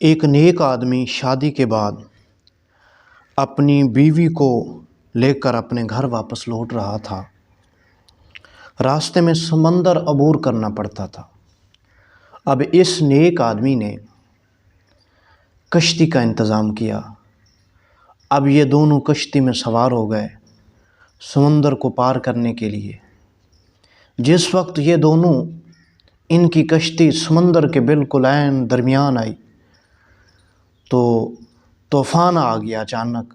ایک نیک آدمی شادی کے بعد اپنی بیوی کو لے کر اپنے گھر واپس لوٹ رہا تھا۔ راستے میں سمندر عبور کرنا پڑتا تھا۔ اب اس نیک آدمی نے کشتی کا انتظام کیا۔ اب یہ دونوں کشتی میں سوار ہو گئے سمندر کو پار کرنے کے لیے۔ جس وقت یہ دونوں ان کی کشتی سمندر کے بالکل عین درمیان آئی تو طوفان آ گیا اچانک،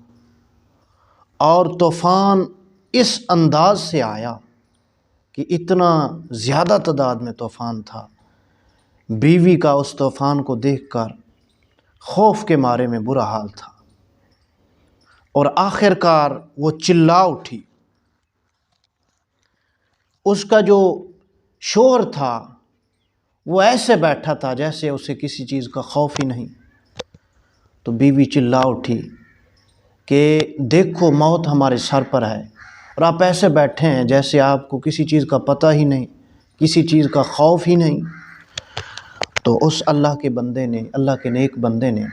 اور طوفان اس انداز سے آیا کہ اتنا زیادہ تعداد میں طوفان تھا، بیوی کا اس طوفان کو دیکھ کر خوف کے مارے میں برا حال تھا، اور آخر کار وہ چلا اٹھی۔ اس کا جو شوہر تھا وہ ایسے بیٹھا تھا جیسے اسے کسی چیز کا خوف ہی نہیں۔ تو بیوی چلا اٹھی کہ دیکھو موت ہمارے سر پر ہے، اور آپ ایسے بیٹھے ہیں جیسے آپ کو کسی چیز کا پتہ ہی نہیں، کسی چیز کا خوف ہی نہیں۔ تو اس اللہ کے بندے نے، اللہ کے نیک بندے نے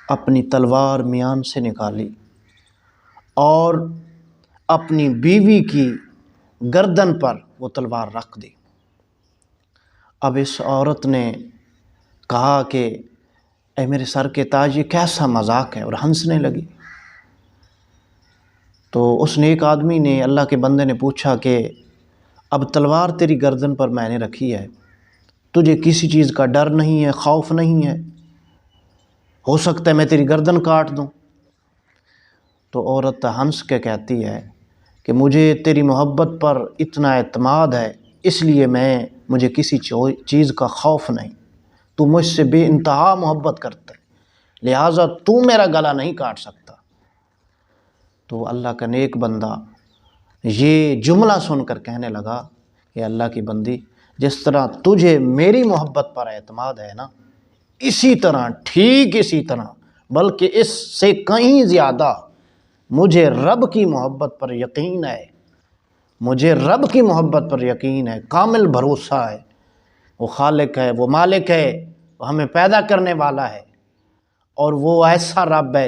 اپنی تلوار میان سے نکالی اور اپنی بیوی کی گردن پر وہ تلوار رکھ دی۔ اب اس عورت نے کہا کہ اے میرے سر کے تاج، یہ کیسا مذاق ہے، اور ہنسنے لگی۔ تو اس نیک آدمی نے، اللہ کے بندے نے پوچھا کہ اب تلوار تیری گردن پر میں نے رکھی ہے، تجھے کسی چیز کا ڈر نہیں ہے، خوف نہیں ہے؟ ہو سکتا ہے میں تیری گردن کاٹ دوں۔ تو عورت ہنس کے کہتی ہے کہ مجھے تیری محبت پر اتنا اعتماد ہے، اس لیے مجھے کسی چیز کا خوف نہیں، تو مجھ سے بے انتہا محبت کرتا ہے، لہٰذا تو میرا گلا نہیں کاٹ سکتا۔ تو اللہ کا نیک بندہ یہ جملہ سن کر کہنے لگا کہ اللہ کی بندی، جس طرح تجھے میری محبت پر اعتماد ہے نا، اسی طرح، ٹھیک اسی طرح، بلکہ اس سے کہیں زیادہ مجھے رب کی محبت پر یقین ہے، مجھے رب کی محبت پر یقین ہے، کامل بھروسہ ہے۔ وہ خالق ہے، وہ مالک ہے، وہ ہمیں پیدا کرنے والا ہے، اور وہ ایسا رب ہے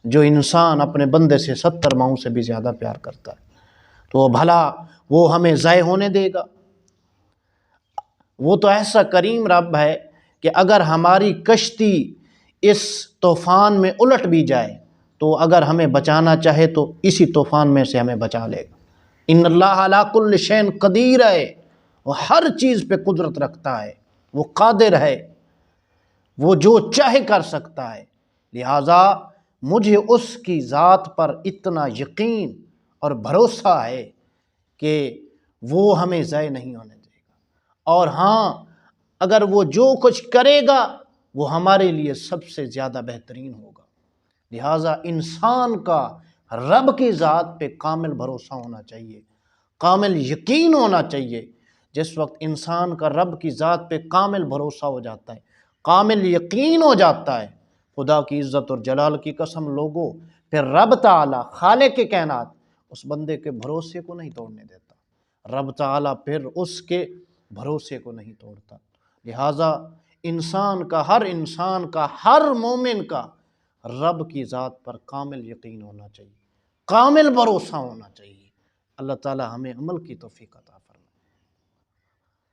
جو انسان اپنے بندے سے 70 ماؤں سے بھی زیادہ پیار کرتا ہے۔ تو بھلا وہ ہمیں ضائع ہونے دے گا؟ وہ تو ایسا کریم رب ہے کہ اگر ہماری کشتی اس طوفان میں الٹ بھی جائے تو اگر ہمیں بچانا چاہے تو اسی طوفان میں سے ہمیں بچا لے گا۔ ان اللہ علی کل شیء قدیر ہے، وہ ہر چیز پہ قدرت رکھتا ہے، وہ قادر ہے، وہ جو چاہے کر سکتا ہے، لہٰذا مجھے اس کی ذات پر اتنا یقین اور بھروسہ ہے کہ وہ ہمیں ضائع نہیں ہونے دے گا، اور ہاں، اگر وہ جو کچھ کرے گا وہ ہمارے لیے سب سے زیادہ بہترین ہوگا۔ لہٰذا انسان کا رب کی ذات پہ کامل بھروسہ ہونا چاہیے، کامل یقین ہونا چاہیے۔ جس وقت انسان کا رب کی ذات پہ کامل بھروسہ ہو جاتا ہے، کامل یقین ہو جاتا ہے، خدا کی عزت اور جلال کی قسم لوگوں، پھر رب تعالیٰ خالق کائنات اس بندے کے بھروسے کو نہیں توڑنے دیتا، رب تعالیٰ پھر اس کے بھروسے کو نہیں توڑتا۔ لہٰذا انسان کا ہر مومن کا رب کی ذات پر کامل یقین ہونا چاہیے، کامل بھروسہ ہونا چاہیے۔ اللہ تعالیٰ ہمیں عمل کی توفیق عطا